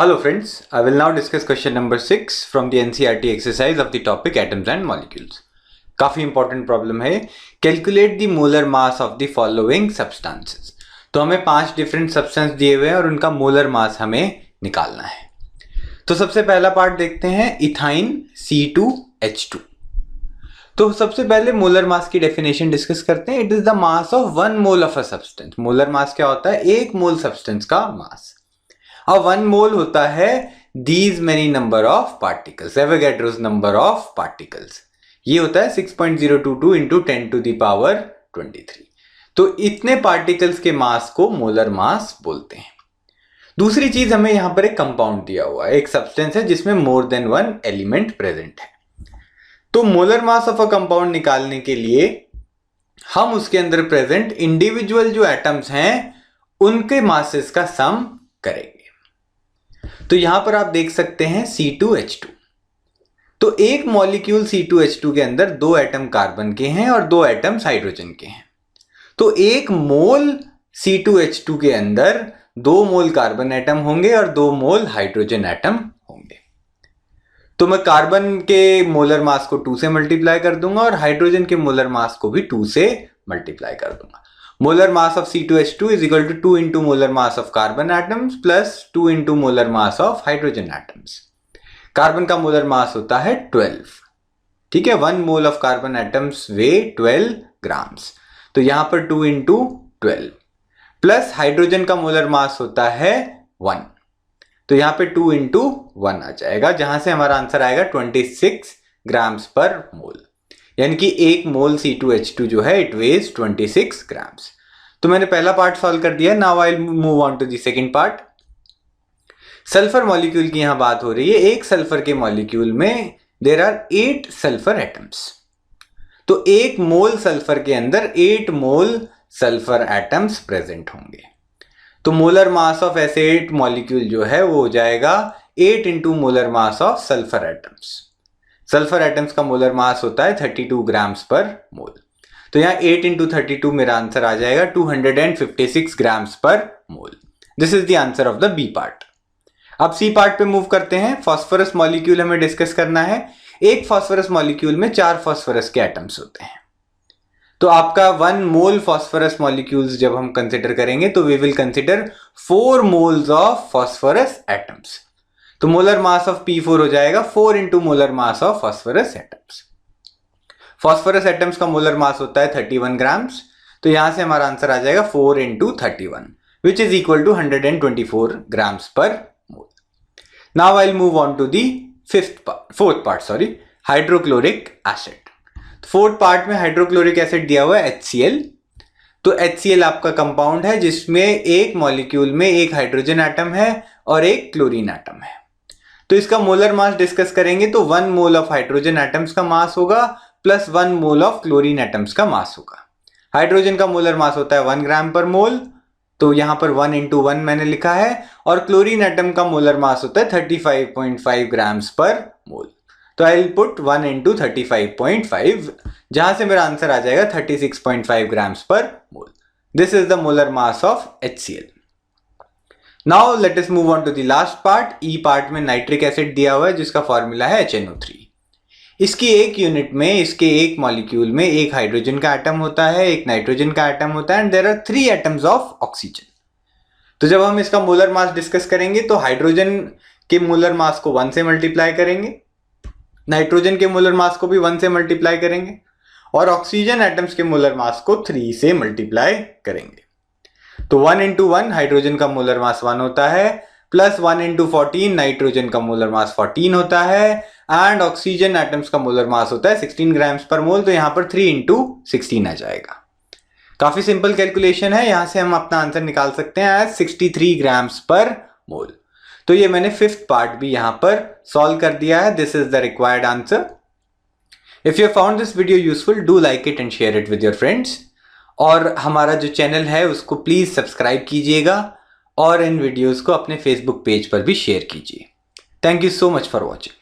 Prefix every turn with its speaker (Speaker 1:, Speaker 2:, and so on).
Speaker 1: Hello friends, I will now discuss question number 6 from the NCERT exercise of the topic atoms and molecules. काफी important problem है. Calculate the molar mass of the following substances. तो हमें 5 different substance दिए हुए हैं और उनका molar mass हमें निकालना है. तो सबसे पहला पार्ट देखते हैं, इथाइन C2H2. तो सबसे पहले मोलर मास की डेफिनेशन डिस्कस करते हैं. It is the mass of 1 mole of a substance. Molar mass क्या होता है? 1 मोल सब्सटेंस का मास. अब 1 मोल होता है these many number of particles, Avogadro's number of particles. ये होता है 6.022 into 10 to the power 23. तो इतने पार्टिकल्स के मास को मोलर मास बोलते हैं. दूसरी चीज, हमें यहां पर एक कंपाउंड दिया हुआ है, एक सब्सटेंस है जिसमें मोर देन 1 एलिमेंट प्रेजेंट है. तो molar mass of a compound निकालने के लिए हम उसके अंदर प्रेजेंट इंडिविजुअल जो एटम्स हैं उनके मासेस का सम करेंगे. तो यहां पर आप देख सकते हैं C2H2. तो एक मॉलिक्यूल C2H2 के अंदर 2 एटम कार्बन के हैं और 2 एटम्स हाइड्रोजन के हैं. तो 1 मोल C2H2 के अंदर 2 मोल कार्बन एटम होंगे और 2 मोल हाइड्रोजन एटम होंगे. तो मैं कार्बन के मोलर मास को 2 से मल्टीप्लाई कर दूंगा और हाइड्रोजन के मोलर मास को भी 2 से मल्टीप्लाई कर दूंगा. Molar mass of C2H2 is equal to 2 into molar mass of carbon atoms plus 2 into molar mass of hydrogen atoms. Carbon का मोलर मास होता है 12. ठीक है, 1 mole of carbon atoms way 12 grams. तो यहां पर 2 into 12 प्लस हाइड्रोजन का molar mass होता है 1. तो यहां पे 2 into 1 आ जाएगा, जहां से हमारा आंसर आएगा 26 ग्राम्स पर मोल. यानी कि 1 मोल C2H2 जो है इट वेज 26 ग्राम्स. तो मैंने पहला पार्ट सॉल्व कर दिया. Now I will move on to the second part. Sulphur molecule की यहां बात हो रही है. एक सल्फर के मॉलिक्यूल में देयर आर 8 सल्फर एटम्स. तो 1 मोल सल्फर के अंदर 8 मोल सल्फर एटम्स प्रेजेंट होंगे. तो मोलर मास ऑफ ऐसे 8 मॉलिक्यूल जो है वो हो जाएगा 8 into molar mass of sulphur atoms. Sulphur atoms का मोलर मास होता है 32 ग्राम्स पर मोल. तो यहां 8 इंटू 32 मेरा आंसर आ जाएगा 256 grams per mole. This is the answer of the B part. अब सी पार्ट पे मूव करते हैं. फास्फोरस मॉलिक्यूल हमें डिस्कस करना है. एक फास्फोरस मॉलिक्यूल में 4 फास्फोरस के एटम्स होते हैं. तो आपका 1 मोल फास्फोरस मॉलिक्यूल्स जब हम कंसिडर करेंगे तो we will consider 4 moles of phosphorus atoms. तो मोलर मास ऑफ P4 हो जाएगा 4 into molar mass of phosphorus atoms. Phosphorus atoms का मोलर मास होता है 31 ग्राम्स. तो यहां से हमारा आंसर आ जाएगा 4 into 31 which is equal to 124 grams per mole. Now I will move on to the fourth part, hydrochloric acid. Fourth part में हाइड्रोक्लोरिक एसिड दिया हुआ है HCl. तो HCl आपका कंपाउंड है जिसमें एक मॉलिक्यूल में एक हाइड्रोजन एटम है और एक क्लोरीन एटम है. तो इसका मोलर मास डिस्कस करेंगे तो 1 मोल ऑफ हाइड्रोजन एटम्स का मास होगा plus 1 mole of chlorine atoms का मास होगा. हाइड्रोजन का मोलर मास होता है 1 ग्राम पर मोल. तो यहां पर 1 इंटू 1 मैंने लिखा है. और क्लोरीन एटम का मोलर मास होता है 35.5 ग्राम्स पर मोल. तो आई विल पुट 1 इंटू 35.5 जहां से मेरा आंसर आ जाएगा 36.5 grams per mole. This is the molar mass of HCl. Now let us move on to the last part. E part में नाइट्रिक एसिड दिया हुआ है जिसका फॉर्मूला है HNO3. इसकी एक यूनिट में, इसके एक मॉलिक्यूल में एक हाइड्रोजन का एटम होता है, एक नाइट्रोजन का एटम होता है and there are 3 atoms of oxygen. तो जब हम इसका मोलर मास डिस्कस करेंगे तो हाइड्रोजन के मोलर मास को 1 से मल्टीप्लाई करेंगे, नाइट्रोजन के मोलर मास को भी 1 से मल्टीप्लाई करेंगे और ऑक्सीजन एटम्स के मोलर मास को 3 से मल्टीप्लाई करेंगे. तो 1 इंटू 1 हाइड्रोजन का मोलर मास 1 होता है प्लस 1 इंटू 14 नाइट्रोजन का मोलर मास 14 होता है एंड ऑक्सीजन एटम्स का मोलर मास होता है 16 ग्राम्स पर मोल. तो यहां पर 3 इंटू 16 आ जाएगा. काफी सिंपल कैलकुलेशन है. यहां से हम अपना आंसर निकाल सकते हैं एज 63 ग्राम्स पर मोल. तो ये मैंने 5th पार्ट भी यहां पर सॉल्व कर दिया है. This is the required answer. If you found this video useful, do like it and share it with your friends. और हमारा जो चैनल है उसको प्लीज सब्सक्राइब कीजिएगा और इन वीडियोस को अपने फेसबुक पेज पर भी शेयर कीजिए. Thank you so much for watching.